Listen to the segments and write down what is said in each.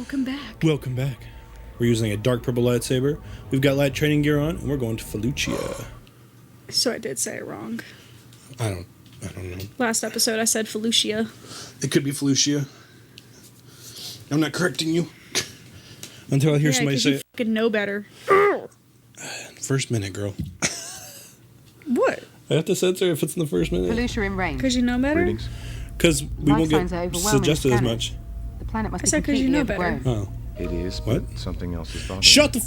Welcome back. Welcome back. We're using a dark purple lightsaber. We've got light training gear on, and we're going to Felucia. So I did say it wrong. I don't know. Last episode I said Felucia. It could be Felucia. I'm not correcting you. Until I hear somebody say you fucking know better. First minute, girl. What? I have to censor if it's in the first minute. Felucia in range. Because you know better? Greetings. Because we won't get suggested as much. The planet must I be said 'cause you completely know better. overgrown. Oh. It is, What? but something else is bothering Shut me.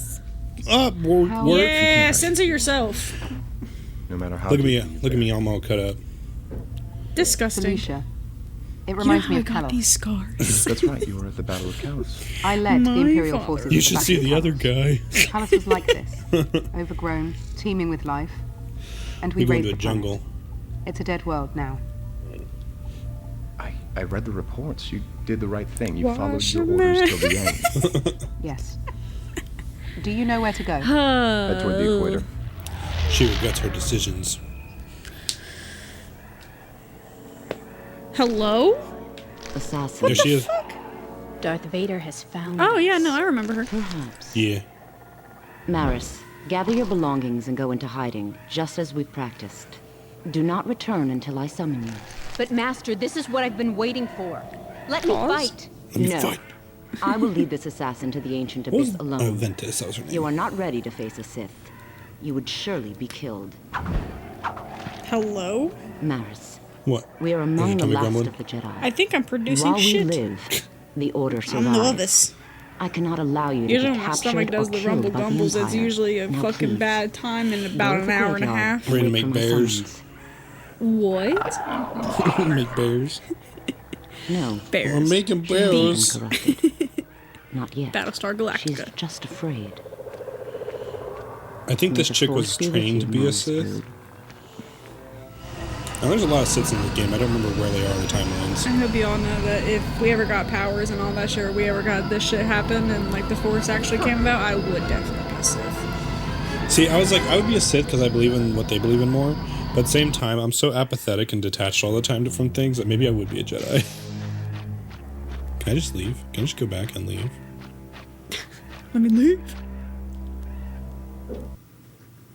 the up, work. Yeah, censor yourself. No matter how Look at me. deep you Look at dig. me. I'm all cut up. Disgusting. Felucia. It You know reminds how me I of got Kalos. these scars. That's right, you were at the Battle of Kalos. I led the My Imperial father. forces. You at should Battle see of the other Kalos. guy. Kalos was like this, overgrown, teeming with life, and we We go raided into a the planet. jungle. It's a dead world now. I read the reports. You did the right thing. You followed Wash your your orders till the end. Yes. Do you know where to go? Head toward the equator. She regrets her decisions. Hello? Assassin. There she is. Darth Vader has found Oh, us. yeah, no, I remember her. Perhaps. Yeah. Maris, gather your belongings and go into hiding, just as we practiced. Do not return until I summon you. But Master, this is what I've been waiting for. Let me Pause. fight. Let me No. fight. I will lead this assassin to the ancient What was abyss alone. Ventus? That was her name. You are not ready to face a Sith. You would surely be killed. Hello? Maris, What? we are Is among your the tummy last grumbling? of the Jedi. I think I'm producing While shit. we live, the Order I'm the survives. Lovis. I cannot allow you to Usually be when my captured stomach does or the killed rumble by the gumbles, it's Empire. usually a Now, fucking please, bad time in go about to an the hour and a graveyard. half. We're gonna Wait make for my bears. summons. What? Make bears. No, Bears. We're making she's been bears. corrupted. Not yet. Battlestar She's Galactica. just afraid. I think this May the chick was Force be with trained to you, be a Maris Sith. Brood. Now, there's a lot of Siths in the game. I don't remember where they are in the timelines. I hope you all know that if we ever got powers and all that shit, or we ever got this shit happen and like the Force actually came about, I would definitely be a Sith. See, I was like, I would be a Sith because I believe in what they believe in more. But at the same time, I'm so apathetic and detached all the time from things that maybe I would be a Jedi. Can I just leave? Can I just go back and leave? Let me leave.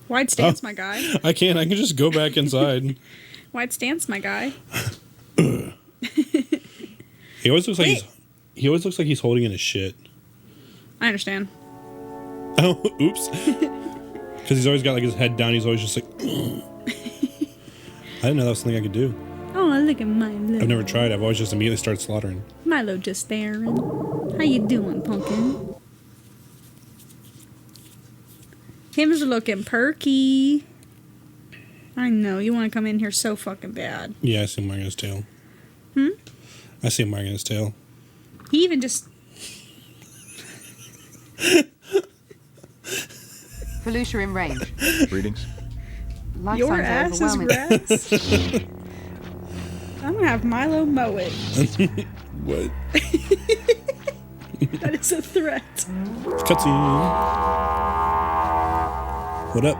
Wide stance, my guy. I can't. I can just go back inside. Wide stance, my guy. He always looks like he always looks like he's holding in his shit. I understand. Oh, oops. Because he's always got like his head down. He's always just like. I didn't know that was something I could do. Oh, look at Milo. I've never tried. I've always just immediately started slaughtering. Milo just staring. How you doing, pumpkin? Him's looking perky. I know, you want to come in here so fucking bad. Yeah, I see him wearing his tail. Hmm? I see him wearing his tail. He even just... Felucia in range. Greetings. Life Your signs are ass is overwhelming. grass. I'm gonna have Milo mow it. What? That is a threat. Cutscene. What up?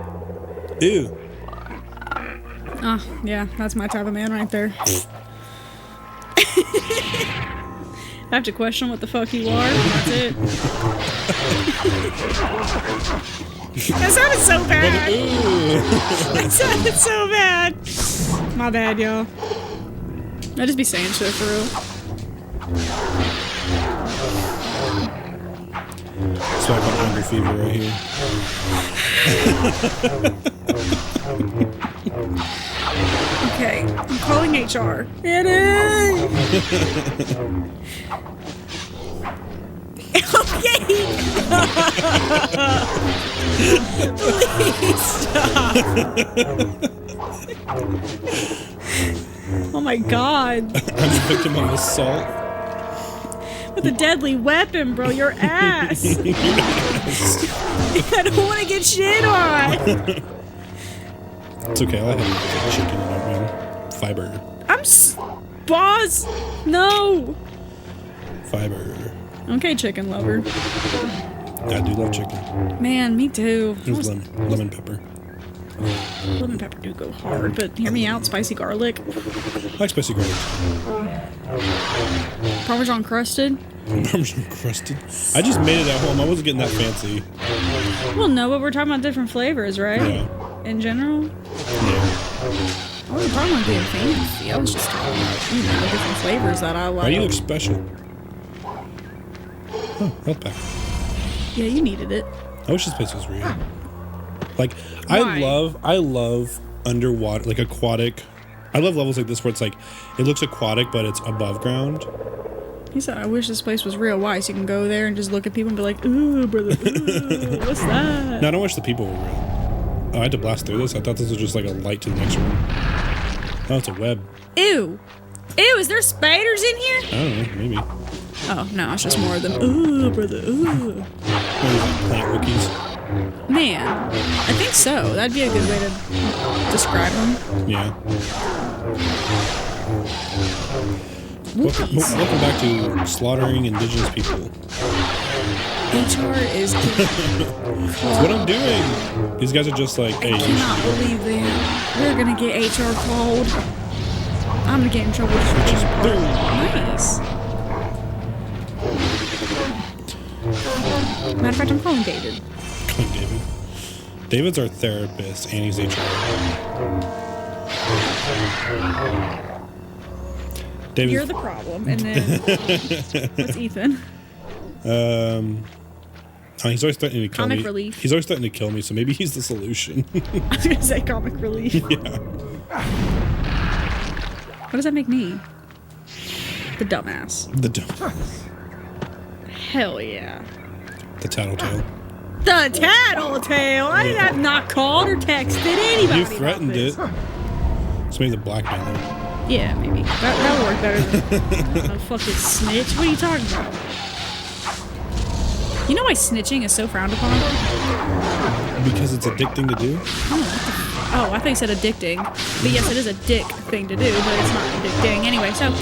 Ew. Oh, yeah, that's my type of man right there. I have to question what the fuck you are, and that's it. That sounded so bad. That sounded so bad. My bad, y'all. I just be saying shit for real. So I got hungry fever right here. Okay, I'm calling HR. Eddie! Okay! Please stop! Oh my god. I'm a victim of assault. With a deadly weapon, bro, your ass! I don't want to get shit on! It's okay. I'll have chicken and oatmeal. Fiber. Boss! No! Fiber. Okay, chicken lover. I do love chicken. Man, me too. Here's lemon pepper. Lemon pepper do go hard, but hear me out, spicy garlic. I like spicy garlic. Parmesan crusted. Parmesan crusted. I just made it at home. I wasn't getting that fancy. Well, no, but we're talking about different flavors, right? Yeah. In general? Yeah. I wasn't talking about being fancy. I was just talking about, different flavors that I like. Why you look special? Oh, health pack. Yeah, you needed it. I wish this place was real. Like, Why? I love underwater, like aquatic. I love levels like this where it's like, it looks aquatic, but it's above ground. He said, I wish this place was real. Why? So you can go there and just look at people and be like, ooh, brother, ooh, what's that? No, I don't wish the people were real. Oh, I had to blast through this. I thought this was just like a light to the next room. Oh, it's a web. Ew. Ew, is there spiders in here? I don't know, maybe. Oh, no, it's just more of them. Ooh, brother, ooh. What is it, plant rookies? Man, I think so. That'd be a good way to describe them. Yeah. Wookiees. Welcome back to slaughtering indigenous people. HR is... That's what I'm doing. These guys are just like, hey, I you cannot should believe that. We're gonna get HR called. I'm gonna get in trouble with Which is boom. Nice. Matter of fact, I'm calling David. Come on, David. David's our therapist, and he's HR. David's, You're the problem, and then what's Ethan? oh, he's always threatening to kill Comic me. relief. He's always threatening to kill me, so maybe he's the solution. I was gonna say comic relief. Yeah. What does that make me? The dumbass. The Hell yeah. tattletale. The tattletale. I have not called or texted anybody. You threatened about it. this. So maybe the blackmailer. Yeah, maybe. That'll work better than a fucking snitch. What are you talking about? You know why snitching is so frowned upon? Because it's addicting to do? Oh, I thought you said addicting. But yes, it is a dick thing to do, but it's not addicting. Anyway, so,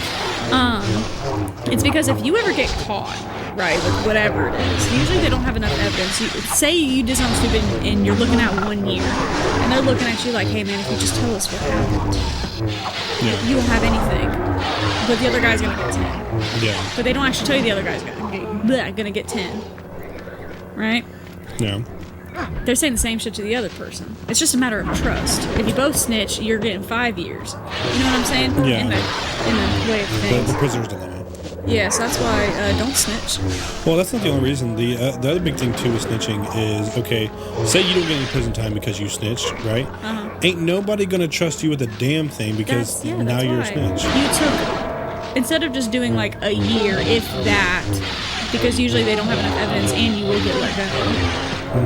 it's because if you ever get caught, right, with whatever it is, usually they don't have enough evidence. Say you did something stupid and you're looking at 1 year, and they're looking at you like, hey man, if you just tell us what happened, Yeah. you won't have anything. But the other guy's gonna get 10. Yeah. But they don't actually tell you the other guy's gonna get 10. Right? Yeah. They're saying the same shit to the other person. It's just a matter of trust. If you both snitch, you're getting 5 years. You know what I'm saying? Yeah. In the way of The things. prisoner's dilemma. Yeah, so that's why don't snitch. Well, that's not the only reason. The other big thing too with snitching is, okay, say you don't get any prison time because you snitched, right? Ain't nobody gonna trust you with a damn thing because now you're a snitch. You took, instead of just doing like a year, if that, because usually they don't have enough evidence and you will get let go.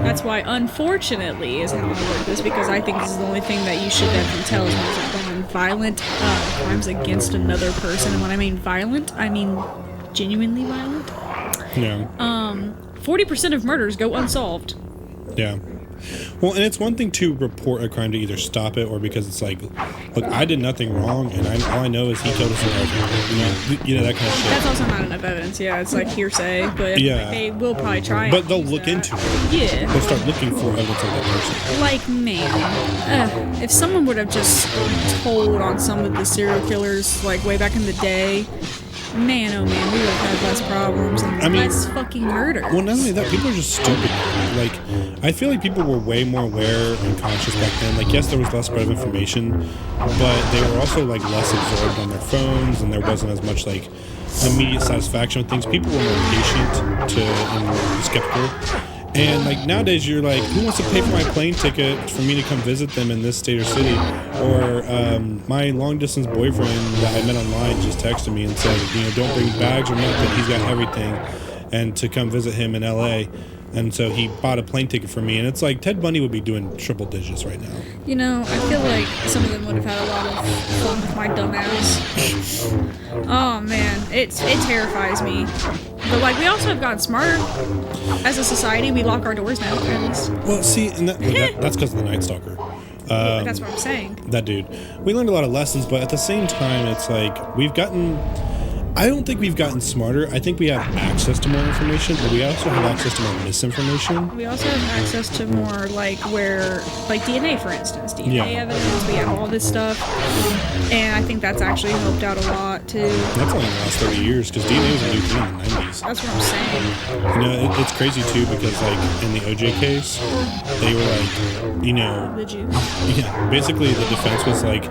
That's why, unfortunately, is how I work this, because I think this is the only thing that you should definitely tell as long as it's violent crimes against another person. And when I mean violent, I mean genuinely violent. Yeah. 40% of murders go unsolved. Yeah. Well, and it's one thing to report a crime to either stop it or because it's like, look, I did nothing wrong, and all I know is he killed us in you know, that kind of shit. That's also not enough evidence. Yeah, it's like hearsay, but Yeah. they will probably try. But and they'll use look that. into it. Yeah. They'll start looking for evidence of that person. Like, man, if someone would have just told on some of the serial killers, like, way back in the day, man, oh man, we would have had less problems and less fucking murder. Well, not only that, people are just stupid. Like, I feel like people were way more aware and conscious back then. Like, yes, there was less spread of information, but they were also, like, less absorbed on their phones, and there wasn't as much, like, immediate satisfaction with things. People were more patient and more skeptical. And like nowadays, you're like, who wants to pay for my plane ticket for me to come visit them in this state or city? Or my long distance boyfriend that I met online just texted me and said, you know, don't bring bags or nothing. He's got everything, and to come visit him in LA. And so he bought a plane ticket for me, and it's like Ted Bundy would be doing triple digits right now. You know, I feel like some of them would have had a lot of fun with my dumb ass. Oh man, it terrifies me. But like, we also have gotten smarter as a society. We lock our doors now, at least. Well, see, and that's because of the Night Stalker. That's what I'm saying. That dude. We learned a lot of lessons, but at the same time, it's like we've gotten. I don't think we've gotten smarter. I think we have access to more information, but we also have access to more misinformation. We also have access to more, like, DNA, for instance. DNA evidence, we have all this stuff. And I think that's actually helped out a lot, too. That's only in the last 30 years, because DNA was a new thing in the 90s. That's what I'm saying. You know, it's crazy, too, because, like, in the OJ case, they were like, you know... The Jews. Yeah, basically the defense was like,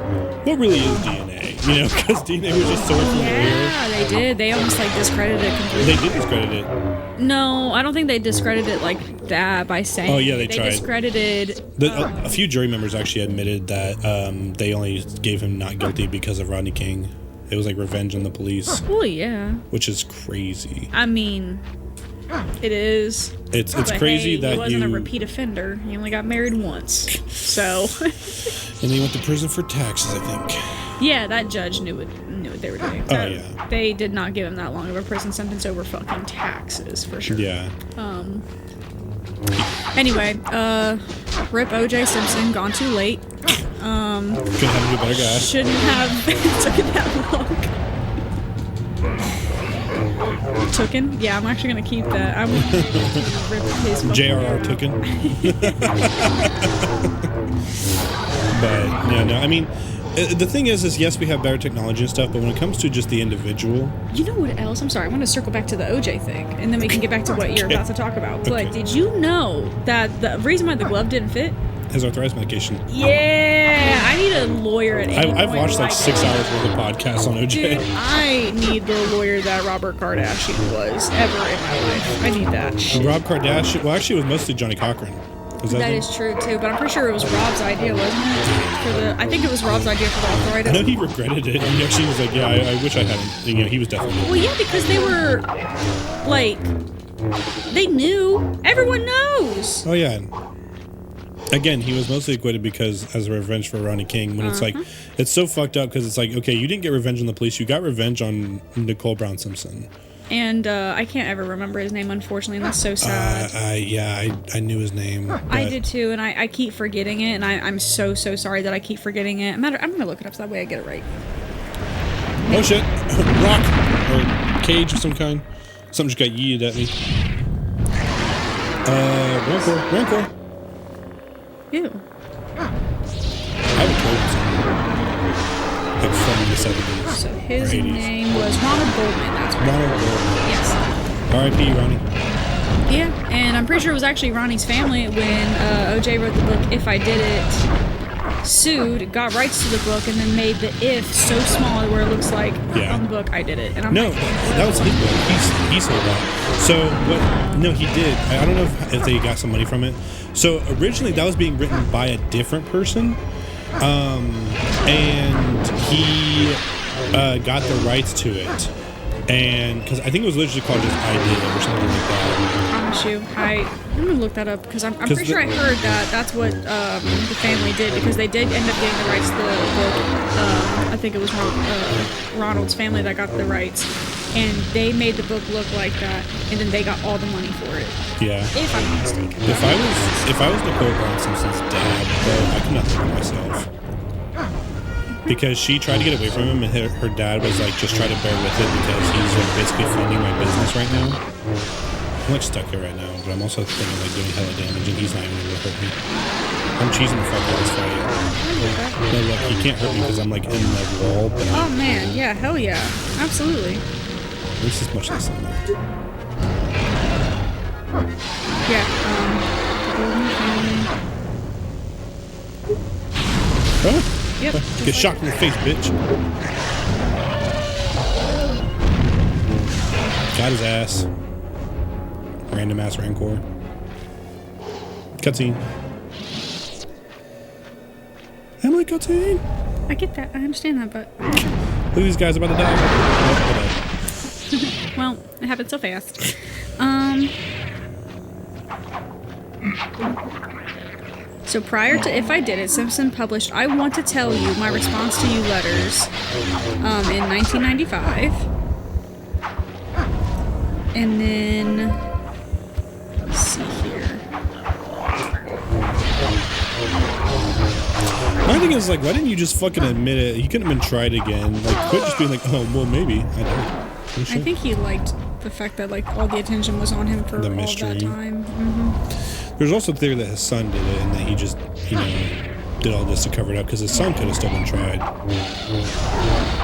what really is DNA? You know, because DNA was just so familiar. Yeah, they did. They almost, like, discredited it completely. They did discredit it. No, I don't think they discredited it like that by saying... Oh, yeah, they tried. Discredited... A few jury members actually admitted that they only gave him not guilty because of Rodney King. It was like revenge on the police. Well, yeah. Which is crazy. I mean, it is. It's crazy that he wasn't a repeat offender. He only got married once. So... And he went to prison for taxes, I think. Yeah, that judge knew what they were doing. Yeah. They did not give him that long of a prison sentence over fucking taxes, for sure. Yeah. Anyway, rip O.J. Simpson, gone too late. Couldn't have a better guy. Shouldn't have taken that long. Tooken? Yeah, I'm actually gonna keep that. I'm gonna rip his fucking J.R.R. Tooken. But, no, I mean... The thing is yes, we have better technology and stuff, but when it comes to just the individual... You know what else? I'm sorry, I want to circle back to the OJ thing, and then we can get back to what you're about to talk about. But did you know that the reason why the glove didn't fit? His arthritis medication. Yeah, I need a lawyer at any I've point, watched like 6 hours worth of podcasts on OJ. Dude, I need the lawyer that Robert Kardashian was ever in my life. I need that shit. Rob Kardashian... Well, actually, it was mostly Johnny Cochran. That is true too, but I'm pretty sure it was Rob's idea, wasn't it? I think it was Rob's idea for the arthritis. I know he regretted it. He actually was like, "Yeah, I wish I hadn't." You know, he was definitely. Well, yeah, because they were like, they knew. Everyone knows. Oh yeah. Again, he was mostly acquitted because as a revenge for Rodney King. When it's like, it's so fucked up because it's like, okay, you didn't get revenge on the police, you got revenge on Nicole Brown Simpson. And I can't ever remember his name, unfortunately, and that's so sad. I knew his name. I did too, and I keep forgetting it, and I'm so sorry that I keep forgetting it. I'm gonna look it up so that way I get it right. Oh shit! Rock or cage of some kind. Something just got yeeted at me. Rancor. Ew. I would told something. Like from the 70s. So his name was Ronald Goldman. That's right. Ronald Goldman. Yes. R.I.P. Ronnie. Yeah, and I'm pretty sure it was actually Ronnie's family when OJ wrote the book If I Did It, sued, got rights to the book, and then made the if so small where it looks like on the book I did it. And I'm no, like, that was his book. He sold that. So what? No, he did. I don't know if they got some money from it. So originally that was being written by a different person, and he got the rights to it. And because I think it was literally called just I Did It or something like that. I promise you, I'm gonna look that up because I'm pretty sure I heard that that's what the family did, because they did end up getting the rights to the book. I think it was Ronald's family that got the rights, and they made the book look like that, and then they got all the money for it. Yeah. If I'm not mistaken. If I was Nicole Brown Simpson's dad, though, I could not live with myself. Because she tried to get away from him, and her dad was like, just try to bear with it because he's like basically funding my business right now. I'm like stuck here right now, but I'm also thinking like doing hella damage, and he's not even gonna hurt me. I'm cheesing the fuck out of this fight. No, look, he can't hurt me because I'm like in the wall. But Oh man, yeah, hell yeah, absolutely. this is much less than that. Yeah. The Golden family. Oh, Yep. get shocked in the face, bitch. Got his ass. Random ass Rancor. Cutscene. Emily, cutscene. I get that. I understand that, but Look at these guys about to die. Oh, well, it happened so fast. So prior to If I Did It, Simpson published I Want to Tell You, My Response to You letters in 1995. And then, let's see here. My thing is like, why didn't you just fucking admit it? You couldn't have been tried again. Like, quit just being like, oh, well, maybe. I don't. You sure? I think he liked the fact that like all the attention was on him for The all mystery. that time. There's also the theory that his son did it and that he just, did all this to cover it up because his son could have still been tried.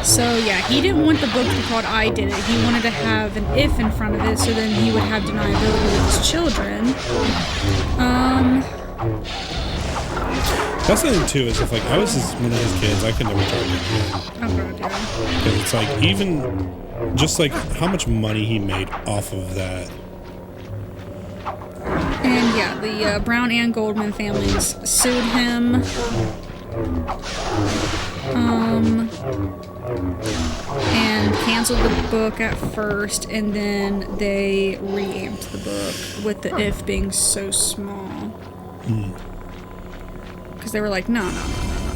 So yeah, he didn't want the book to be called I Did It. He wanted to have an if in front of it, so then he would have deniability with his children. That's the thing too, is if like I was one of his kids, I could never target him. Oh god, yeah. Because it's like, even just like how much money he made off of that. And yeah, the Brown and Goldman families sued him. And canceled the book at first, and then they reamped the book with the if being so small. Because they were like, no,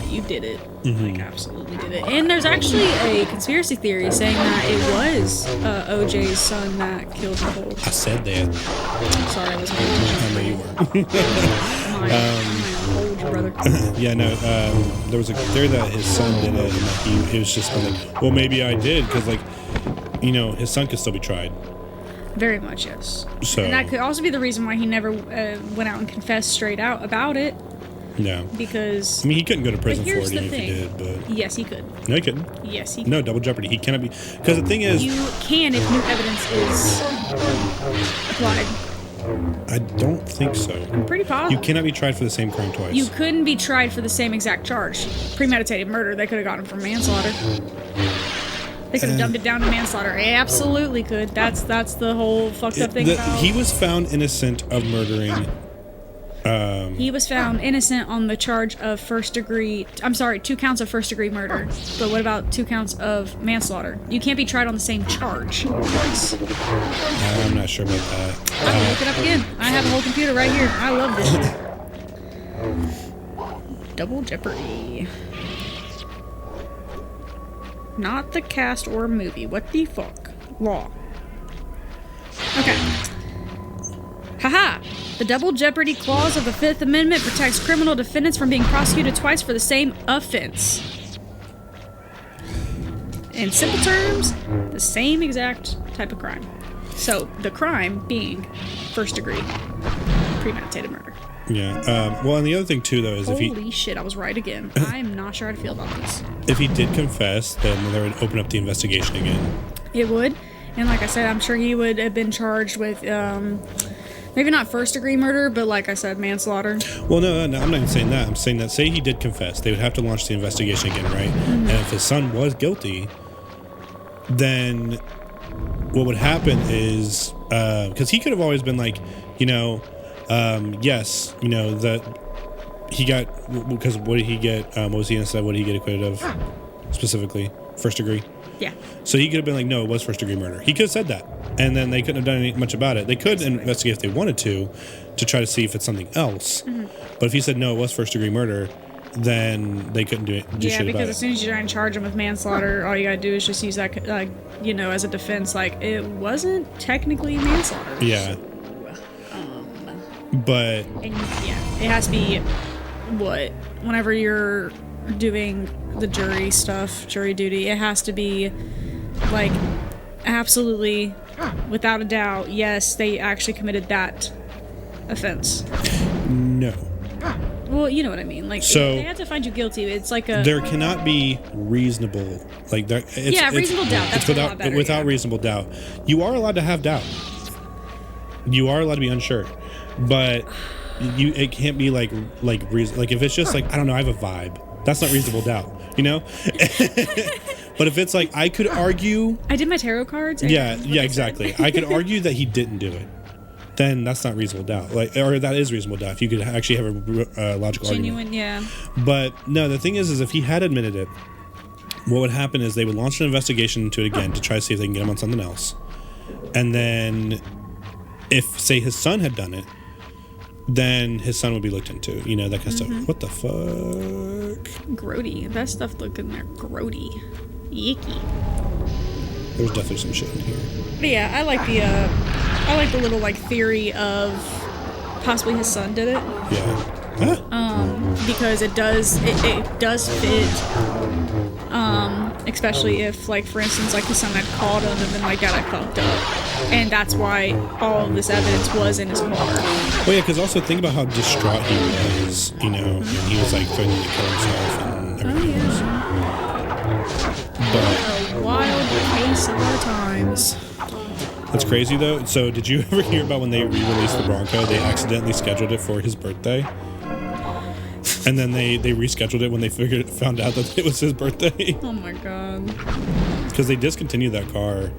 you did it. Like, absolutely did it. And there's actually a conspiracy theory saying that it was OJ's son that killed Nicole. I said that. Sorry, I wasn't paying attention. I know you were. I'm hold you, brother. Yeah, no, there was a theory that his son did it, and that he was just like, well, maybe I did, because, like, his son could still be tried. Very much, yes. So, And that could also be the reason why he never went out and confessed straight out about it. yeah. Because... I mean, he couldn't go to prison for here's it the even if he thing. did, but... Yes, he could. No, he couldn't. Yes, he could. No, double jeopardy. He cannot be... Because the thing is... You can if new evidence is applied. I don't think so. I'm pretty positive. You cannot be tried for the same crime twice. You couldn't be tried for the same exact charge. Premeditated murder, they could have gotten him for manslaughter. They could have dumbed it down to manslaughter. They absolutely could. That's the whole fucked up thing about... He was found innocent of murdering... He was found innocent on the charge of 2 counts of first-degree murder. But what about 2 counts of manslaughter? You can't be tried on the same charge twice. I'm not sure about that. I can look it up again. I have a whole computer right here. I love this shit. Double jeopardy. Not the cast or movie. What the fuck? Law. Okay. Haha! The double jeopardy clause of the Fifth Amendment protects criminal defendants from being prosecuted twice for the same offense. In simple terms, the same exact type of crime. So, the crime being first degree premeditated murder. Yeah. Well, and the other thing, too, though, is Holy shit, I was right again. I'm not sure how to feel about this. if he did confess, then they would open up the investigation again. It would. And like I said, I'm sure he would have been charged with, maybe not first-degree murder, but like I said, manslaughter. Well, no, I'm not even saying that. I'm saying that, say he did confess, they would have to launch the investigation again, right? And if his son was guilty, then what would happen is, because he could have always been like, yes, that he got, because what did he get, what was he innocent, what did he get acquitted of, specifically? First degree? Yeah. So he could have been like, no, it was first degree murder. He could have said that. And then they couldn't have done much about it. They could investigate if they wanted to try to see if it's something else. But if he said, no, it was first degree murder, then they couldn't do shit about it. Yeah, because as soon as you try and charge him with manslaughter, all you gotta do is just use that, as a defense. Like, it wasn't technically manslaughter. Yeah. But... And yeah, it has to be, whenever you're doing the jury stuff, jury duty, it has to be, like, absolutely, without a doubt, yes, they actually committed that offense. No. Well, you know what I mean. Like, So, they have to find you guilty. It's like a... There cannot be reasonable, like, reasonable doubt. That's without, a lot better, without yeah. reasonable doubt. You are allowed to have doubt. You are allowed to be unsure. But it can't be like if it's just like, I don't know, I have a vibe. That's not reasonable doubt, But if it's like, I could argue... I did my tarot cards. Yeah, exactly. I could argue that he didn't do it. Then that's not reasonable doubt. Or that is reasonable doubt, if you could actually have a logical Genuine, argument. yeah. But, no, the thing is if he had admitted it, what would happen is they would launch an investigation into it again to try to see if they can get him on something else. And then, if, say, his son had done it, then his son would be looked into, that kind of stuff. What the fuck? Grody. That stuff looked in there. Grody. Yicky. There's definitely some shit in here. But yeah, I like the little theory of possibly his son did it. Yeah. Huh? because it does fit. Especially if, like, for instance, like, his son had called him and then, like, got fucked up. And that's why all of this evidence was in his car. Well, yeah, because also think about how distraught he was, you know, and he was, like, threatening to kill himself and everything else. But A wild case of our times. that's crazy, though. So did you ever hear about when they re-released the Bronco, they accidentally scheduled it for his birthday? And then they rescheduled it when they found out that it was his birthday. Oh my god. Because they discontinued that car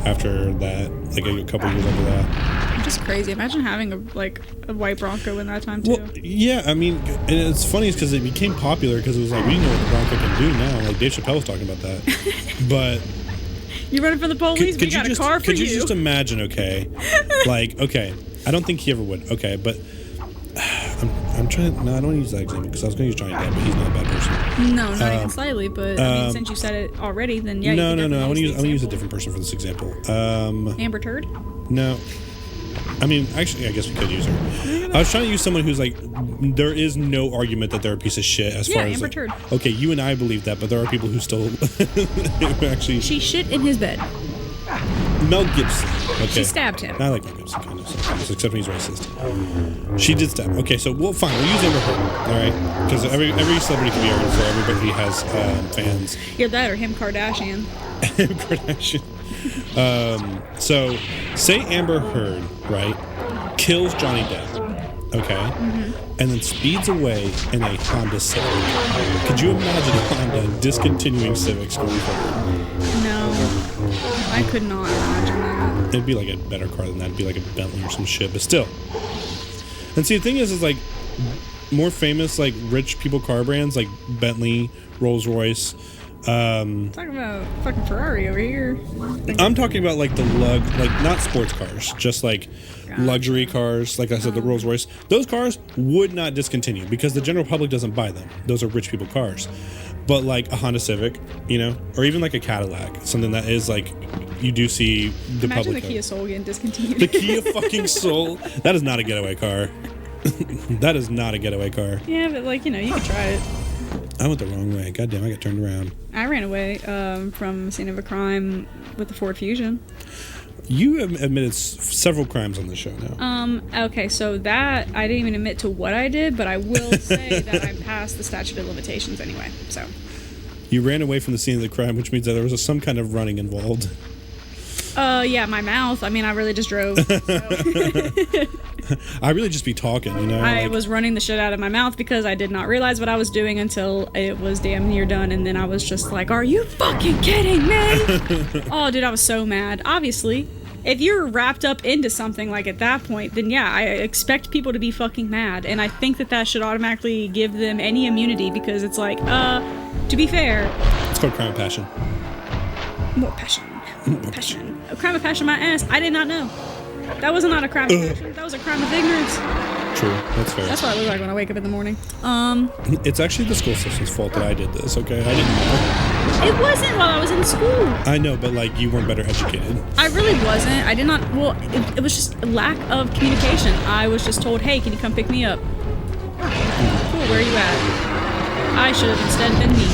after that, like a couple years after that. Just crazy. Imagine having a white Bronco in that time too. Well, yeah, I mean, and it's funny because it became popular because it was like, we know what the Bronco can do now. Like Dave Chappelle was talking about that. But you running from the police? We got a car for you. Could you just imagine, okay? Like, okay, I don't think he ever would, okay, but I'm trying. No, I don't want to use that example because I was going to use Johnny Depp, but he's not a bad person. No, not even slightly. But I mean, since you said it already, then yeah. No. I want to use a different person for this example. Amber Turd. No. I mean, actually, I guess we could use her. I was trying to use someone who's like, there is no argument that they're a piece of shit as far as. Amber Like, Turd. okay, you and I believe that, but there are people who still who actually. She shit in his bed. Mel Gibson. Okay. She stabbed him. I like Mel Gibson kind of sometimes, except when he's racist. She did stab. Okay, so fine. We'll use Amber Heard, all right? Because every celebrity can be Heard, so everybody has fans. Either that or him Kardashian. Kardashian. So say Amber Heard, right, kills Johnny Depp, okay, and then speeds away in a Honda Civic. Could you imagine Honda discontinuing Civics going forward? No, I could not imagine that. It'd be like a better car than that. It'd be like a Bentley or some shit, but still. And see, the thing is like more famous, like rich people car brands, like Bentley, Rolls Royce. Talking about fucking Ferrari over here. I'm talking about like not sports cars, just like luxury cars. Like I said, the Rolls Royce. Those cars would not discontinue because the general public doesn't buy them. Those are rich people cars. But like a Honda Civic, you know, or even like a Cadillac, something that is like you do see the Imagine public. the Kia Soul getting discontinued. The Kia fucking Soul. That is not a getaway car. That is not a getaway car. Yeah, but like, you know, you could try it. I went the wrong way. Goddamn, I got turned around. I ran away from the scene of a crime with the Ford Fusion. You have admitted several crimes on this show now. Okay, so that I didn't even admit to what I did, but I will say that I'm past the statute of limitations anyway. So You ran away from the scene of the crime, which means that there was some kind of running involved. Yeah, my mouth. I mean, I really just drove. So. I really just be talking, you know. I was running the shit out of my mouth because I did not realize what I was doing until it was damn near done, and then I was just like, "Are you fucking kidding me?" Oh, dude, I was so mad. Obviously, if you're wrapped up into something like at that point, then yeah, I expect people to be fucking mad, and I think that should automatically give them any immunity because it's like, to be fair, It's called crime of passion. more passion. Passion. A crime of passion, my ass. I did not know. That was not a crime of passion. That was a crime of ignorance. True, that's fair. That's what I look like when I wake up in the morning. It's actually the school system's fault that I did this, okay? I didn't know. It wasn't while I was in school. I know, but like you weren't better educated. I really wasn't. I did not. Well, it was just a lack of communication. I was just told, hey, can you come pick me up? Cool, where are you at? I should have instead been me.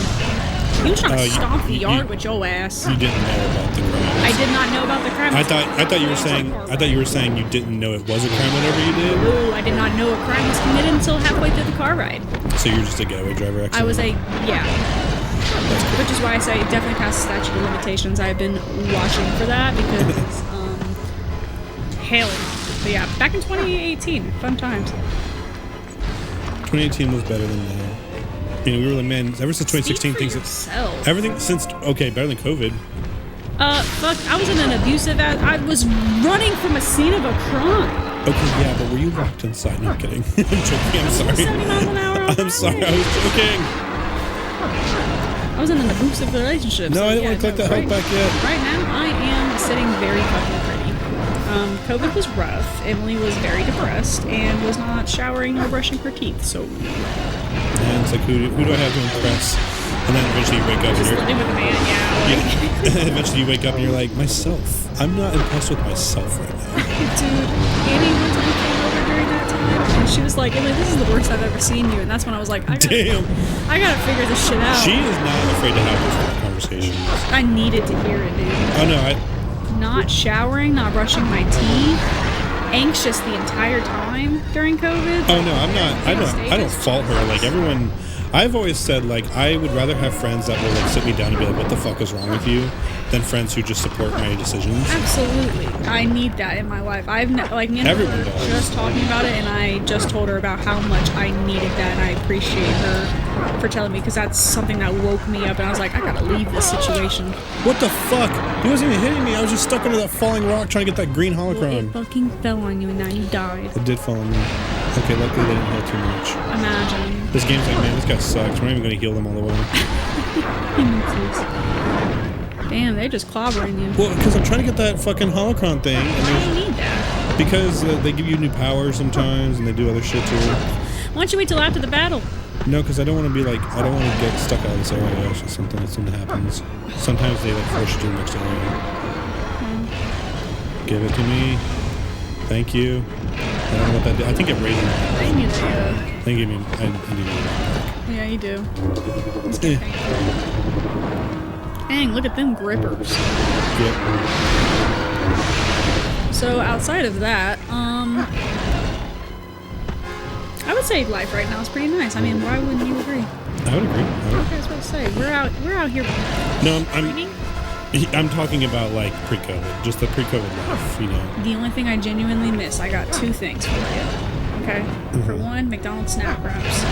You was trying to stomp the yard with your ass. You didn't know about the crime. I did not know about the crime. I thought you were saying you didn't know it was a crime whenever you did. No, I did not know a crime was committed until halfway through the car ride. So you're just a getaway driver. Excellent. I was which is why I say definitely past the statute of limitations. I've been watching for that because, hell. But yeah, back in 2018, fun times. 2018 was better than that. You know, we were like, man, ever since 2016, things yourself. Everything since better than COVID. Fuck, I was in an abusive. I was running from a scene of a crime. Okay, yeah, but were you locked inside? No, I'm kidding. I'm joking. I'm sorry. 70 miles an hour. I'm sorry. I was joking. I was in an abusive relationship. No, so I didn't yeah, want to click that help back yet. Right now, I am sitting very fucking pretty. COVID was rough. Emily was very depressed and was not showering or brushing her teeth. So. And it's like, who do I have to impress? And then eventually you wake up and Just you're... living with a man, yeah. Eventually you wake up and you're like, myself. I'm not impressed with myself right now. Dude, Annie one time came over during that time And she was like, Emily, this is the worst I've ever seen you. And that's when I was like, I gotta figure this shit out. She is not afraid to have those kind of conversations. I needed to hear it, dude. Oh no, Not showering, not brushing my teeth, anxious the entire time during COVID. Oh no, I'm not. I don't fault her. Like everyone, I've always said like I would rather have friends that will like sit me down and be like, "What the fuck is wrong with you?" than friends who just support my decisions. Absolutely, I need that in my life. I've like me and her Everyone were does. just talking about it, and I just told her about how much I needed that, and I appreciate her for telling me because that's something that woke me up, and I was like, I gotta leave this situation. What the fuck? He wasn't even hitting me. I was just stuck under that falling rock trying to get that green Well, it holocron. fucking fell on you, and now you died. It did fall on me. Okay, luckily they didn't heal too much. Imagine. This game's like, man, this guy sucks. We're not even going to heal them all the way. Damn, they're just clobbering you. Well, because I'm trying to get that fucking holocron thing. And Why do you need that? because they give you new powers sometimes, and they do other shit too. Why don't you wait till after the battle? No, because I don't want to be like, I don't want to get stuck out of this area. It's just something that happens. Sometimes they like force you to the next area. Give it to me. Thank you. I don't know what that did. I think it raised me. I need a, I think it gave me. I need it. yeah, you do. Eh. Dang, look at them grippers. Yep. So outside of that, I would say life right now is pretty nice. I mean, why wouldn't you agree? I would agree. Okay, I was about to say we're out here. No, Reading. I'm talking about like pre-COVID, just the pre-COVID life, you know. The only thing I genuinely miss, I got two things for you. Okay. For one, McDonald's snack wraps.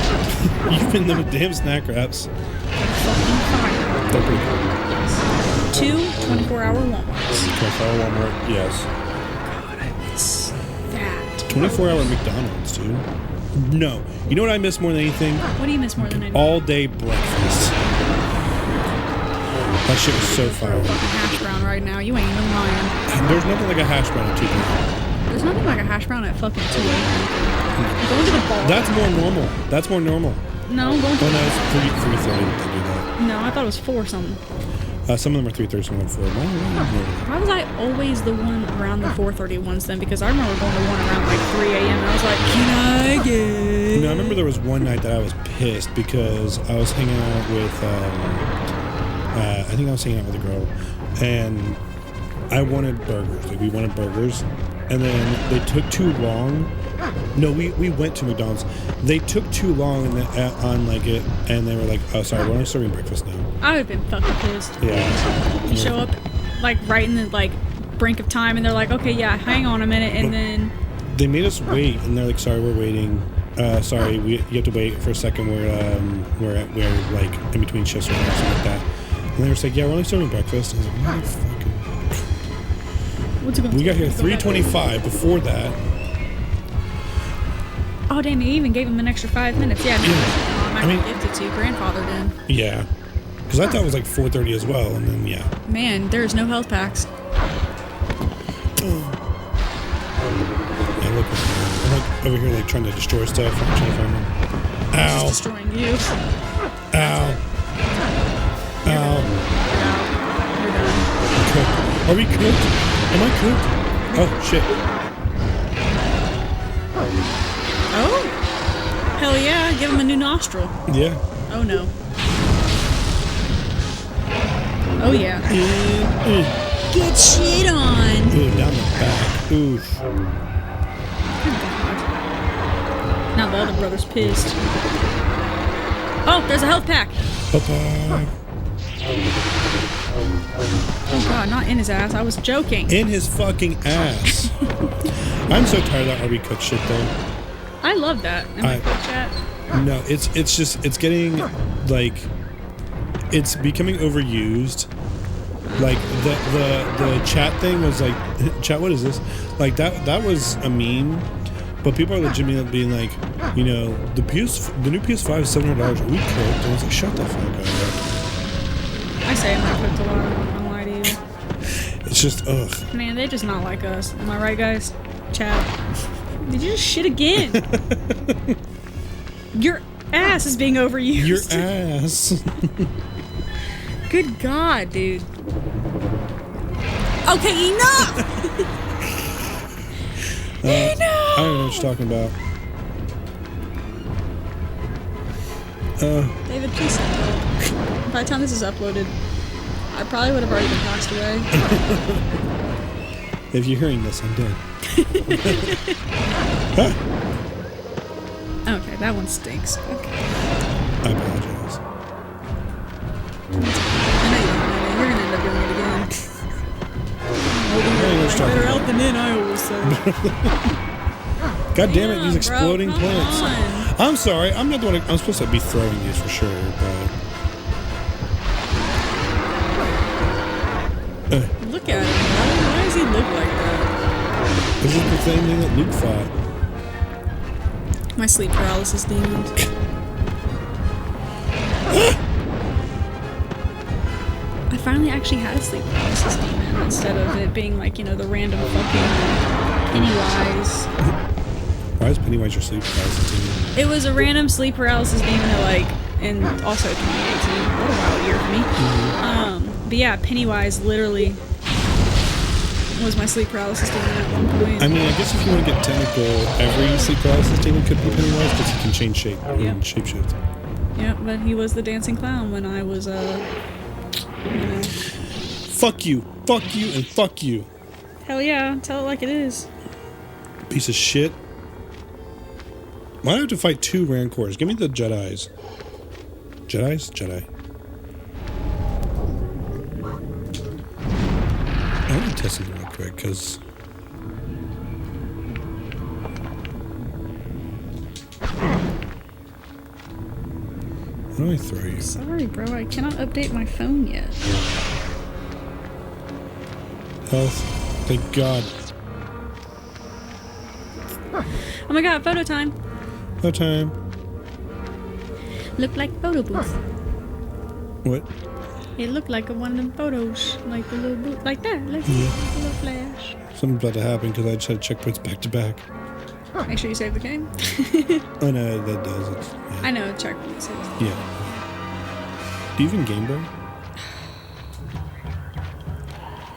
You've been them damn snack wraps. Fucking fire. They're pretty good. Two, 24-hour Walmarts. 24-hour Walmart, yes. God, I miss that. 24-hour McDonald's, dude. No. You know what I miss more than anything? What do you miss more than anything? All day breakfast. That shit was so For a fire. fucking hash brown right now. You ain't even lying. There's nothing like a hash brown at 2 p.m. There's nothing like a hash brown at fucking 2 a.m. Going to the bar. That's more normal. That's more normal. No, going to Oh no, it's 3:30 that they do that. No, I thought it was 4 something. Some of them are 3:30, some of them are 4. Why was I always the one around the 4:30 ones then? Because I remember going to one around like 3 a.m. and I was like, can I get... No, I remember there was one night that I was pissed because I was hanging out with, I think I was hanging out with a girl, and I wanted burgers. Like, we wanted burgers, and then they took too long. No, we went to McDonald's. They took too long on like it, and they were like, "Oh, sorry, we're only serving breakfast now." I would have been fucking pissed. Yeah. You show up like right in the like brink of time and they're like, okay, yeah, hang on a minute, and then... They made us wait, and they're like, "Sorry, we're waiting. Sorry, you have to wait for a second. We're like in between shifts or something like that." And they were just like, "Yeah, we're only serving breakfast." I was like, "Motherfucker." What's it gonna We got take? here 3:25. Before that, Oh, damn, you even gave him an extra 5 minutes. Yeah, no, I mean- gifted it to you. Grandfather did. yeah, because I thought it was like 4:30 as well, and then yeah. Man, there's no health packs. Yeah, look, I'm like over here like trying to destroy stuff. I'm trying to find them. Ow! Just destroying you. Ow! Ow! You're done. Cooked. Are we cooked? Am I cooked? Oh shit! Oh? Hell yeah, give him a new nostril. Yeah. Oh no. Oh yeah. Get shit on! Ooh, down the back. Oof. Now the other brother's pissed. Oh, there's a health pack! Bye-bye. Oh god, not in his ass. I was joking. In his fucking ass. I'm so tired of that Are We Cooked shit though. I love that. In my quick chat. No, it's getting like it's becoming overused. Like the chat thing was like, chat, what is this? Like that was a meme, but people are legitimately being like, you know, the new PS5 is $700. Are we cooked? And I was like, shut the fuck up. I say I'm not cooked a lot. I'm not gonna lie to you. It's just ugh. Man, they're just not like us. Am I right, guys? Chat. Did you just shit again? Your ass is being overused. Your ass. Good God, dude. Okay, enough! I don't know what you're talking about. David, please send help. By the time this is uploaded, I probably would have already been passed away. If you're hearing this, I'm dead. Okay, that one stinks. Okay. I apologize. I know you don't know. You're gonna end up doing it again. Better out than in, I always say. God damn it, these Damn, exploding bro, come plants. on. I'm sorry, I'm not the one. I'm supposed to be throwing these for sure, but. Look at him, bro. Why does he look like that? This is the same thing that Luke fought. My sleep paralysis demons. I finally actually had a sleep paralysis demon instead of it being like, you know, the random fucking Pennywise. Why is Pennywise your sleep paralysis demon? It was a random sleep paralysis demon that like, and also 2018. What a wild year for me. But yeah, Pennywise literally was my sleep paralysis demon at one point. I mean, I guess if you want to get technical, every sleep paralysis demon could be Pennywise because he can change shape and shapeshift. Yeah, but he was the dancing clown when I was, you know. Fuck you, and fuck you. Hell yeah, tell it like it is. Piece of shit. Why do I have to fight 2 Rancors? Give me the Jedis. Jedis? Jedi. I want to test something real quick, because... How do I throw you? Sorry, bro, I cannot update my phone yet. Health. Thank God. Oh my god, photo time. No time. Looked like photo booth. What? It looked like one of them photos. Like the little booth. Like that. Like a little flash. Something's about to happen because I just had checkpoints back to back. Make sure you save the game. Oh no, that does. It's, yeah. I know, checkpoint saves. Yeah. Do you even Game Boy?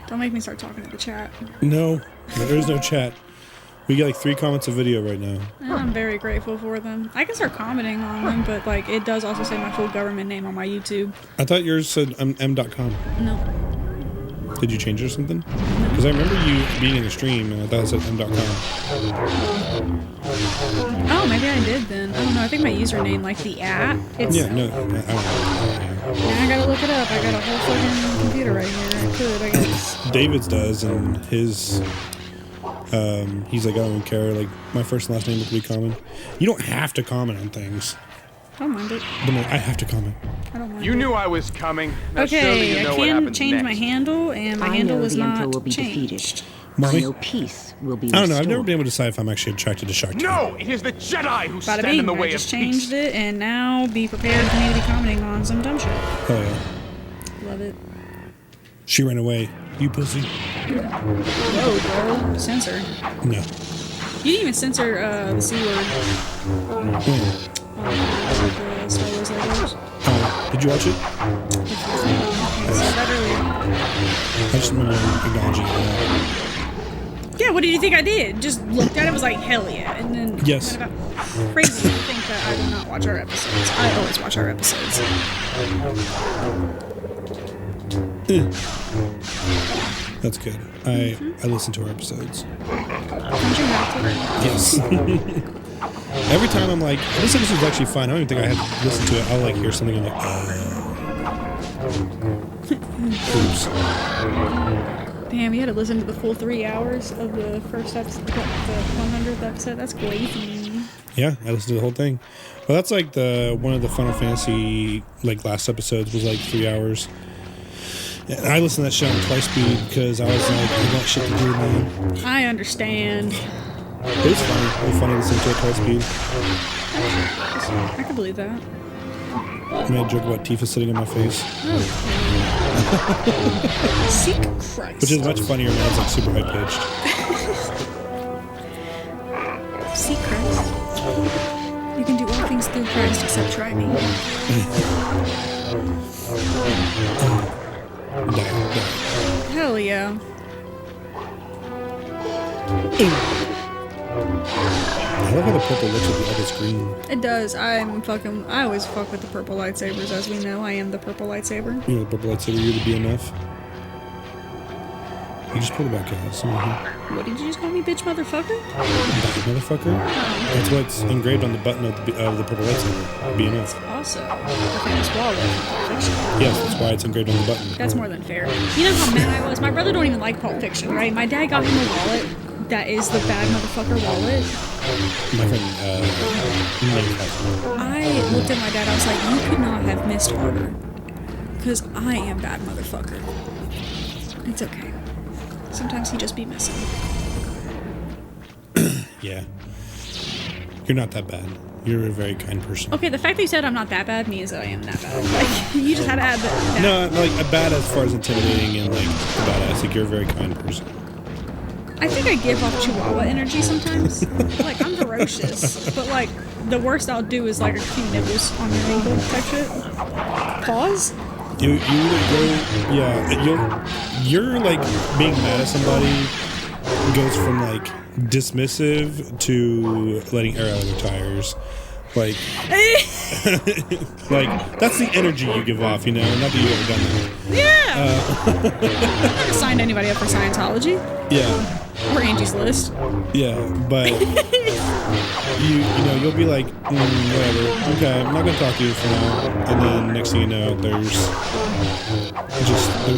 Don't make me start talking to the chat. No, there is no chat. We get like 3 comments of video right now. And I'm very grateful for them. I can start commenting on them, but like it does also say my full government name on my YouTube. I thought yours said m.com. No. Did you change it or something? Because I remember you being in the stream and I thought it said m.com. Oh, maybe I did then. I don't know. I think my username, like the @ it's. Yeah, no. I don't know. Now I gotta look it up. I got a whole fucking computer right here. I could, I guess. David's does, and his... he's like, I don't care. Like, my first and last name is pretty common. You don't have to comment on things. I don't mind it. But no, I have to comment. I don't mind You it. knew I was coming. Now show me Okay, you know I what can happens change my next. handle, and my I handle know was the not Emperor will be changed. defeated. Mommy? I know peace will be I don't know. I've never restored. been able to decide if I'm actually attracted to Shark Tank. No, it is the Jedi who Bada stand bing, in the I way just of changed peace. it, and now be prepared for me to be commenting on some dumb shit. Oh, yeah. Love it. She ran away. You pussy. Whoa, bro. Censored. No. You didn't even censor the C word. The Star Wars logos. Did you watch it? I said that earlier. I just remember acknowledging it. Yeah, what did you think I did? Just looked at it, was like, hell yeah. And then Yes. went about crazy to think that I do not watch our episodes. I always watch our episodes. That's good. I listen to our episodes. Don't you have to? Yes. Every time I'm like, this episode's actually fine. I don't even think I had to listen to it. I'll like hear something and I'm like, oops. Damn, you had to listen to the full 3 hours of the first episode, the 100th episode. That's crazy. Yeah, I listened to the whole thing. Well, that's like one of the Final Fantasy like last episodes was like 3 hours. And I listened to that shit on twice speed because I was like, I got shit to do, man. I understand. It was funny. It was funny listening to it twice speed. I can believe that. I made a joke about Tifa sitting in my face, Seek Christ. which is much funnier when it's like super high pitched. Seek Christ. You can do all things through Christ except try me. Hell yeah. I love how the purple looks at the others green. It does. I always fuck with the purple lightsabers, as we know. I am the purple lightsaber. You're the purple lightsaber, you're the BMF. You just pulled it back out. What did you just call me, bitch motherfucker? Bad motherfucker? That's what's engraved on the button of the purple lightsaber. BMF. Also, the famous wallet from Pulp Fiction. Yes, that's why it's engraved on the button. That's more than fair. You know how mad I was? My brother don't even like Pulp Fiction, right? My dad got him a wallet that is the bad motherfucker wallet. My friend, I looked at my dad, I was like, you could not have missed harder. Because I am bad motherfucker. It's okay. Sometimes he just be missing. yeah. You're not that bad. You're a very kind person. Okay, the fact that you said I'm not that bad means that I am that bad. Like, you just had to add that. No, like, a bad as far as intimidating and, like, badass. Like, you're a very kind person. I think I give off Chihuahua energy sometimes. Like, I'm ferocious. But, like, the worst I'll do is, like, a few nibbles on your ankle type shit. Pause? You're like being mad at somebody goes from like dismissive to letting air out of their tires. Like, like that's the energy you give off, you know. Not that you've ever done that. Yeah. I've never signed anybody up for Scientology. Yeah. Or Angie's List. Yeah, but you'll be like, whatever. Okay, I'm not gonna talk to you for now. And then next thing you know, there's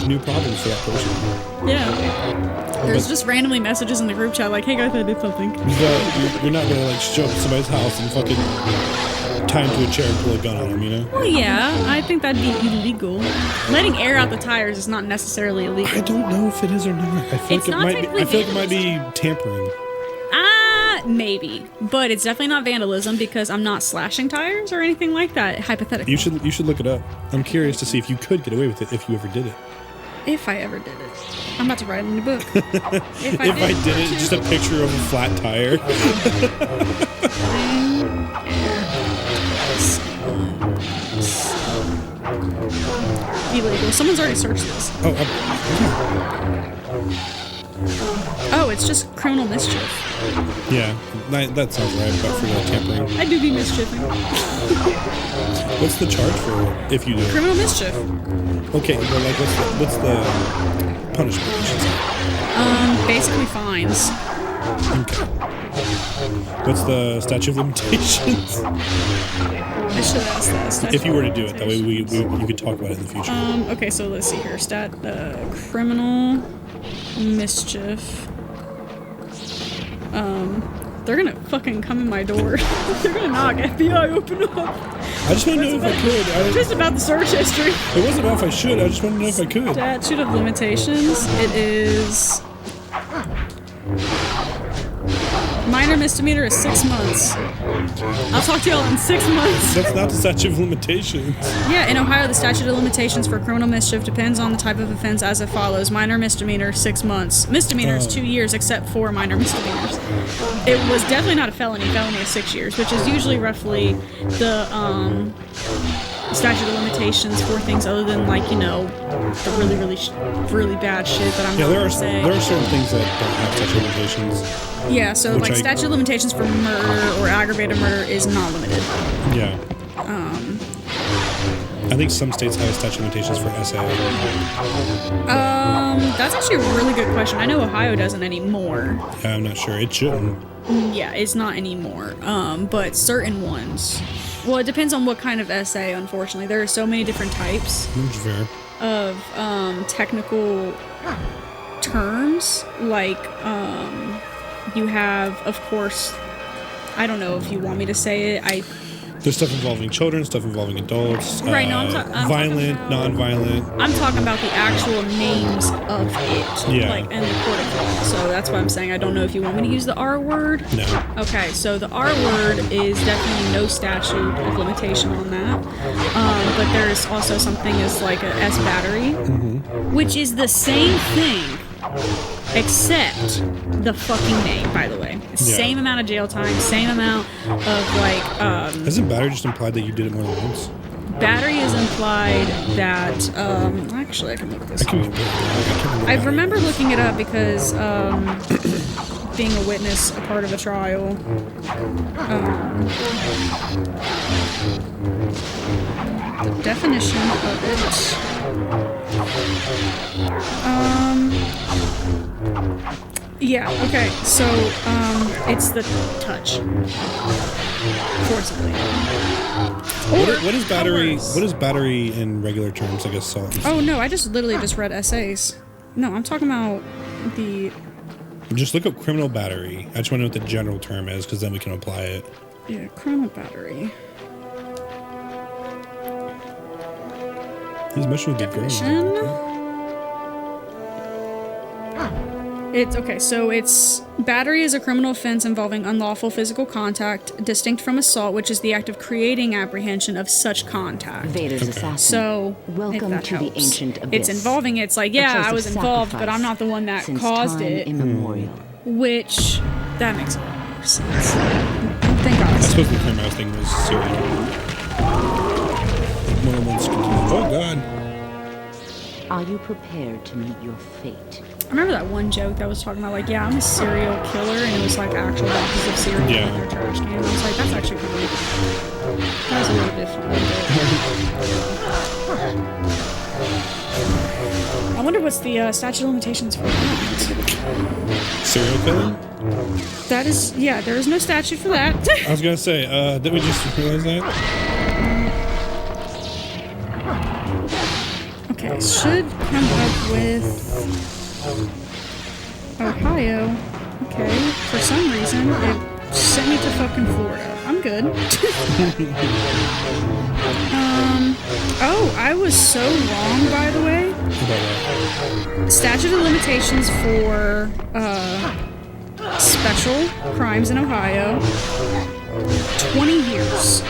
new problems for that person. Yeah. There's just randomly messages in the group chat like, hey guys, I did something. But you're not gonna like show up at somebody's house and fucking tie him to a chair and pull a gun on him, you know? Well, yeah, I think that'd be illegal. Letting air out the tires is not necessarily illegal. I don't know if it is or not. I feel It's like not it might be. I feel like it might be tampering. Maybe, but it's definitely not vandalism because I'm not slashing tires or anything like that. Hypothetically, You should look it up. I'm curious to see if you could get away with it if you ever did it. if I ever did it, I'm about to write it in a book. If If I did it, just a picture of a flat tire. Illegal. Someone's already searched this. Oh, it's just criminal mischief. Yeah, that sounds right. But for the tampering, I do be mischieving. what's the charge for it if you do it? Criminal mischief. Okay, well, like, what's the punishment? I should say? Basically fines. Okay. What's the statute of limitations? I should ask that. If you were to do it, that way you could talk about it in the future. Okay, so let's see here. Criminal mischief. They're gonna fucking come in my door. They're gonna knock. FBI, open up. I just want to know if I could. Just about the search history. It wasn't about if I should. I just want to know if I could. Statute of limitations. It is. Minor misdemeanor is 6 months. I'll talk to y'all in 6 months. That's not the statute of limitations. Yeah, in Ohio, the statute of limitations for criminal mischief depends on the type of offense as it follows. Minor misdemeanor, 6 months. Misdemeanor is 2 years, except for minor misdemeanors. It was definitely not a felony. Felony is 6 years, which is usually roughly the statute of limitations for things other than, like, you know, the really, really, really bad shit that I'm not going to say. There are certain things that don't have statute of limitations. Yeah, so like statute of limitations for murder or aggravated murder is not limited. Yeah. I think some states have a statute of limitations for SA. That's actually a really good question. I know Ohio doesn't anymore. Yeah, I'm not sure. It shouldn't. Yeah, it's not anymore. But certain ones. Well, it depends on what kind of SA, unfortunately. There are so many different types That's fair. of technical terms. Like, you have, of course, I don't know if you want me to say it. There's stuff involving children, stuff involving adults. Right, no, I'm violent, talking about, non-violent. I'm talking about the actual names of it. Yeah. Like, in the court of law. So that's why I'm saying I don't know if you want me to use the R word. No. Okay, so the R word is definitely no statute of limitation on that. But there's also something as like a S battery, which is the same thing, except the fucking name, by the way. Same amount of jail time, same amount of like Isn't battery just implied that you did it more than once? battery is implied that actually I can look this up. I remember looking it up because being a witness, a part of a trial. The definition of it. Yeah, okay, so, it's the touch. Forcibly. What is battery? coerce. What is battery in regular terms? Like assault. Oh, no, I just literally just read essays. No, I'm talking about the... Just look up criminal battery. I just want to know what the general term is, because then we can apply it. Yeah, criminal battery. These mushrooms be growing. Definition? It's okay, so it's battery is a criminal offense involving unlawful physical contact, distinct from assault, which is the act of creating apprehension of such contact. Vader's assassin. So, if Welcome that to the helps. ancient abyss. It's involving it's like, A yeah, place I of was involved, but sacrifice I'm not the one that since caused time it. immemorial. Which, that makes a lot more sense. Thank God. I suppose the term I was thinking was serial. More than one skin. Oh God. Are you prepared to meet your fate? I remember that one joke that was talking about, like, yeah, I'm a serial killer, and it was like actual boxes of cereal Yeah. in their trash can. I was like, that's actually kind of, that was a little bit funny. But I wonder what's the statute of limitations for that. Serial killer? That is, yeah, there is no statute for that. I was gonna say, did we just realize that? Okay, should come up with Ohio. Okay, for some reason it sent me to fucking Florida. I'm good. Oh, I was so wrong, by the way. About what? Statute of limitations for special crimes in Ohio. 20 years.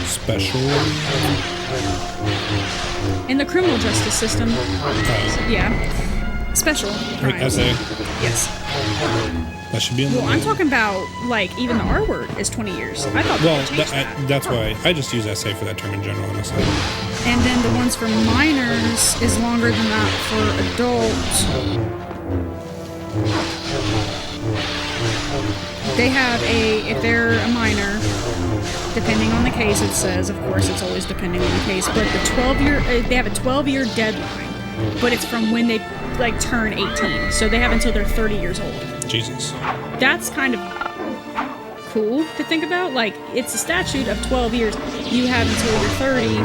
Special. In the criminal justice system. Yeah. Special Like crimes. essay. Yes. That should be in the. Well, I'm talking about, like, even the R word is 20 years. I thought Well, they changed that. that's why I just use essay for that term in general, honestly. And then the ones for minors is longer than that for adults. They have if they're a minor, depending on the case, it says, of course, it's always depending on the case, but the 12-year, they have a 12-year deadline, but it's from when they, like, turn 18. So they have until they're 30 years old. Jesus. That's kind of cool to think about. Like, it's a statute of 12 years. You have until you're 30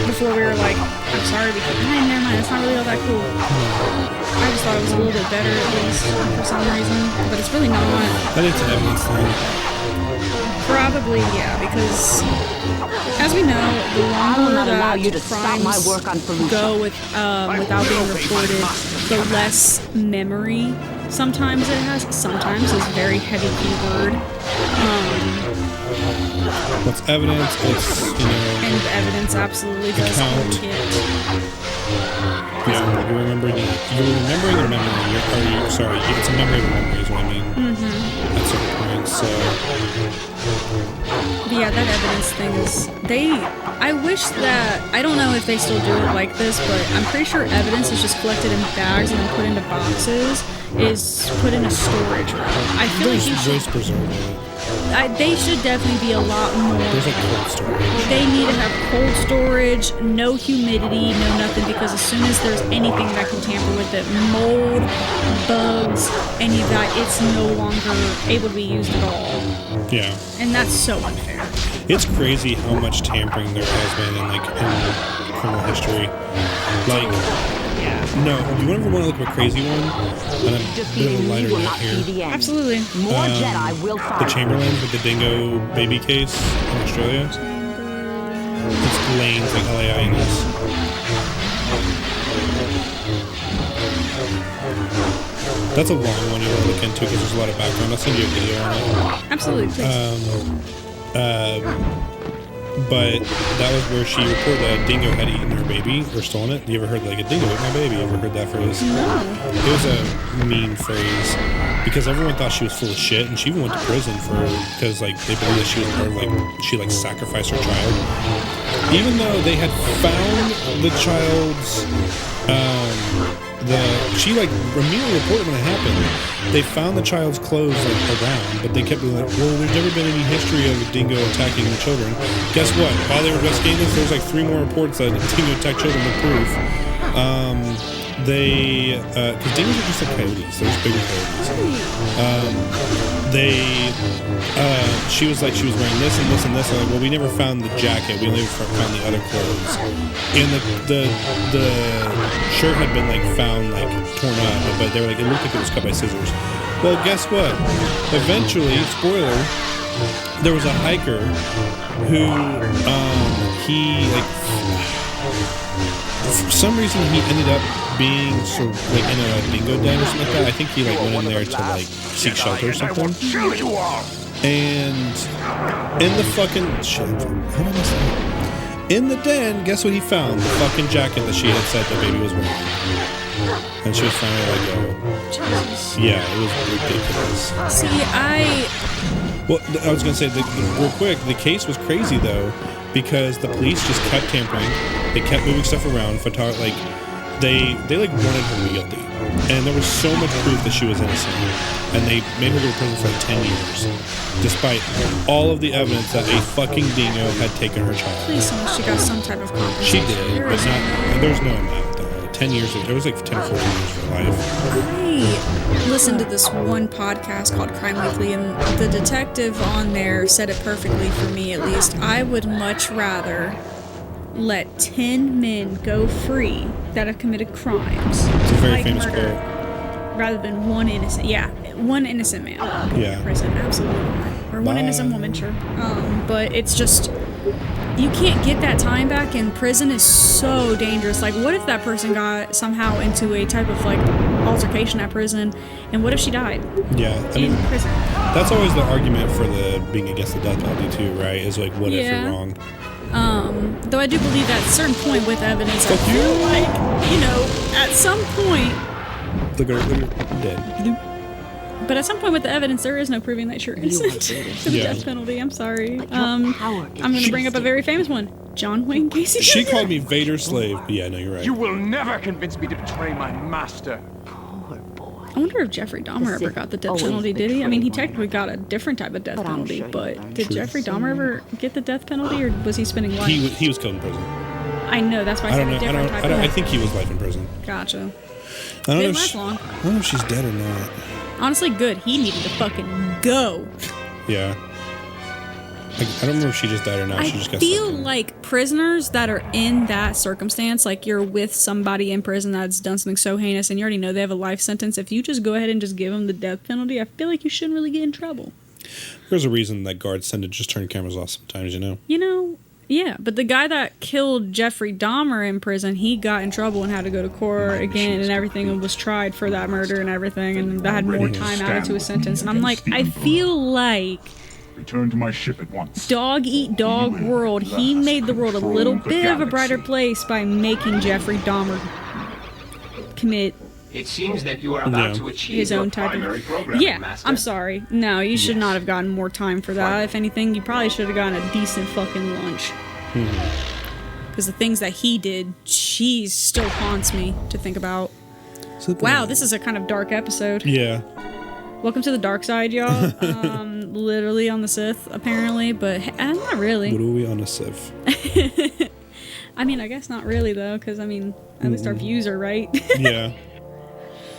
before we were like, I'm sorry, we can't. Never mind, it's not really all that cool. I just thought it was a little bit better, at least, for some reason. But it's really not. I think it's an evidence thing. Probably, yeah, because as we know, the longer not allow that you to stop my crimes work on Fallujah. go without being reported, the less memory sometimes it has. Sometimes is a very heavy keyword. What's evidence? It's, And the evidence absolutely does Account. get. yeah, you're remembering a memory. Sorry, it's a memory of a memory is what I mean. At certain points, so. But yeah, that evidence thing is I wish that, I don't know if they still do it like this, but I'm pretty sure evidence is just collected in bags and then put into boxes, is put in a storage room. I feel like you Voice should, preserve it. they should definitely be a lot more. There's like cold storage. They need to have cold storage, no humidity, no nothing, because as soon as there's anything that can tamper with it, mold, bugs, any of that, it's no longer able to be used at all. Yeah. And that's so unfair. It's crazy how much tampering there has been in criminal history. Like, no, you ever want to look at a crazy one? And a bit of a Defeating lighter me will note not be here. the end. Absolutely. More Jedi will The follow. Chamberlains with the dingo baby case in Australia. It's Lane's, like L-A-I-N-S. That's a long one you want to look into because there's a lot of background. I'll send you a video on it. Absolutely. Please. But that was where she reported that a dingo had eaten her baby or stolen it. You ever heard like a dingo ate my baby? You ever heard that phrase? No. It was a mean phrase because everyone thought she was full of shit, and she even went to prison because like they believed that she was part of like she like sacrificed her child, even though they had found the child's she like immediately reported when it happened. They found the child's clothes like around, but they kept being like, well, there's never been any history of a dingo attacking the children. Guess what? While they were investigating this, there was like 3 more reports that a dingo attacked children with proof. Because dingoes are just like coyotes. They're just bigger coyotes. She was wearing this and this and this. Like, well, we never found the jacket. We only found the other clothes. And the shirt had been like found like torn up, but they were like, it looked like it was cut by scissors. Well, guess what? Eventually, spoiler, there was a hiker who he like for some reason he ended up being sort of like in a dingo den or something like that. I think he like went in there to like seek shelter or something. And in the fucking shit, how did I miss that? In the den, guess what he found? The fucking jacket that she had said the baby was wearing. And she was finally like, oh. Yeah, it was ridiculous. See, Well, I was gonna say, real quick, the case was crazy though, because the police just kept tampering. They kept moving stuff around. They like wanted her guilty, and there was so much proof that she was innocent, and they made her go to prison for like 10 years, despite all of the evidence that a fucking dingo had taken her child. please tell me she got some type of compensation. She did, but not. There's no amount though. 10 years. It was like 10 or 14 years for life. I listened to this one podcast called Crime Weekly, and the detective on there said it perfectly for me, at least. I would much rather let 10 men go free that have committed crimes, It's a very like famous murder, quote. rather than one innocent. Yeah, one innocent man. Yeah. In prison, absolutely. Or one Bye. innocent woman, sure. But it's just, you can't get that time back, and prison is so dangerous. Like, what if that person got somehow into a type of like altercation at prison, and what if she died Yeah, I mean, in prison? that's always the argument for the being against the death penalty too, right? Is like, what if Yeah. you're wrong? Though I do believe that at a certain point with evidence, I feel like, at some point, Look at her dead. but at some point with the evidence, there is no proving that you're innocent for the Yeah. death penalty. I'm sorry. I'm going to bring up a very famous one. John Wayne Gacy. She called me Vader's slave. But yeah, no, you're right. You will never convince me to betray my master. I wonder if Jeffrey Dahmer ever got the death penalty, did he? I mean, he technically got a different type of death penalty, but did Jeffrey Dahmer ever get the death penalty, or was he spending life? He was killed in prison. I know, that's why I I said don't a know. different type I of... think he was life in prison. Gotcha. I don't Didn't know. last long. I don't know if she's dead or not. Honestly, good. He needed to fucking go. Yeah. I don't remember if she just died or not. I She just got feel sucked in. like prisoners that are in that circumstance, like you're with somebody in prison that's done something so heinous and you already know they have a life sentence, if you just go ahead and just give them the death penalty, I feel like you shouldn't really get in trouble. There's a reason that guards tend to just turn cameras off sometimes, you know? Yeah, but the guy that killed Jeffrey Dahmer in prison, he got in trouble and had to go to court again and everything, and was tried for that murder and everything, and that had more time added to his sentence. And I'm like, I feel like Return to my ship at once. dog eat dog world, he made the world a little bit of a brighter place by making Jeffrey Dahmer commit It seems that you are about to achieve his your own type primary of... program, Yeah, Master. I'm sorry. No, you should not have gotten more time for that. If anything, you probably should have gotten a decent fucking lunch. Because the things that he did, jeez, still haunts me to think about. Wow, this is a kind of dark episode. Yeah. Welcome to the dark side, y'all. Literally on the Sith, apparently, but not really. What are we on a Sith? I mean, I guess not really, though, because, I mean, at least our views are right. Yeah.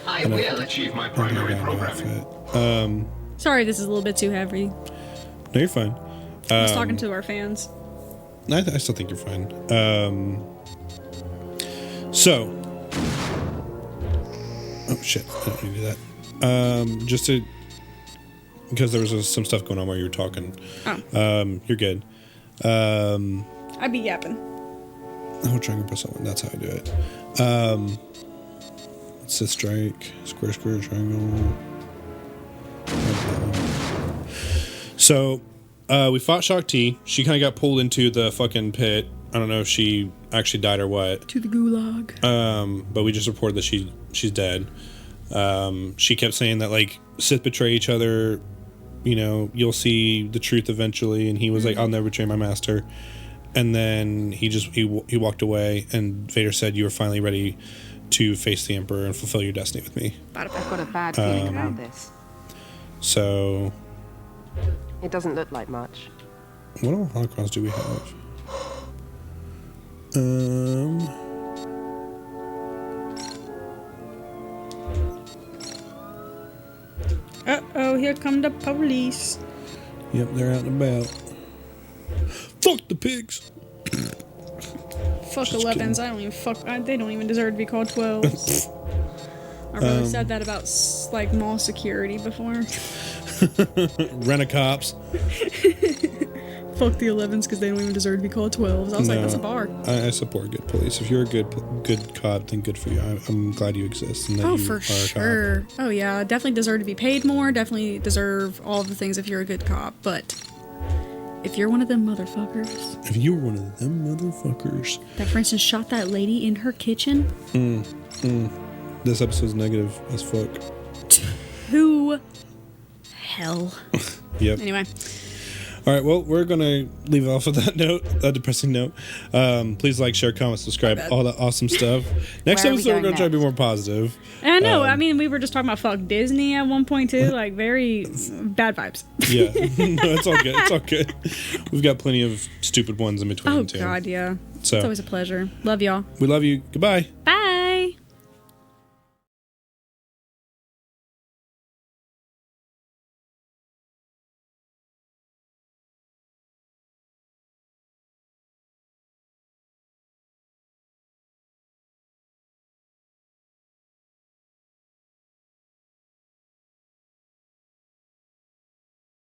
I will achieve my primary program. Sorry, this is a little bit too heavy. No, you're fine. I was talking to our fans. I still think you're fine. So. Oh, shit. I don't need to do that. Just to. Because there was some stuff going on while you were talking. Oh. You're good. I'd be yapping. Oh, triangle press that one. That's how I do it. It's a strike. Square, square, triangle. So, we fought Shock T. She kind of got pulled into the fucking pit. I don't know if she actually died or what. To the gulag. But we just reported that she's dead. She kept saying that, like, Sith betray each other. You know, you'll see the truth eventually. And he was like, I'll never betray my master. And then he walked away, and Vader said, you were finally ready to face the Emperor and fulfill your destiny with me. I've got a bad feeling about this. So, It doesn't look like much. what all holocrons do we have? Uh-oh, here come the police. Yep, they're out and about. Fuck the pigs! Fuck Just 11s. kidding. I don't even fuck. They don't even deserve to be called 12s. Our brother said that about like mall security before. Rent-a-cops. Fuck the 11s because they don't even deserve to be called 12s. I was like, that's a bar. I support good police. If you're a good cop, then good for you. I'm glad you exist. And that Oh, you for are a sure. cop. Oh, yeah. Definitely deserve to be paid more. Definitely deserve all of the things if you're a good cop. But if you're one of them motherfuckers If you were one of them motherfuckers. that, for instance, shot that lady in her kitchen. This episode's negative as fuck. To hell. Yep. Anyway. All right, well, we're going to leave off with that note, that depressing note. Please like, share, comment, subscribe, all that awesome stuff. Next Where are we episode, we're going going to try to be next? more positive. I know. I mean, we were just talking about fuck Disney at one point, too. Like, very bad vibes. Yeah, no, it's all good. It's all good. We've got plenty of stupid ones in between, Oh, too. God, yeah. So, It's always a pleasure. Love y'all. we love you. Goodbye. Bye.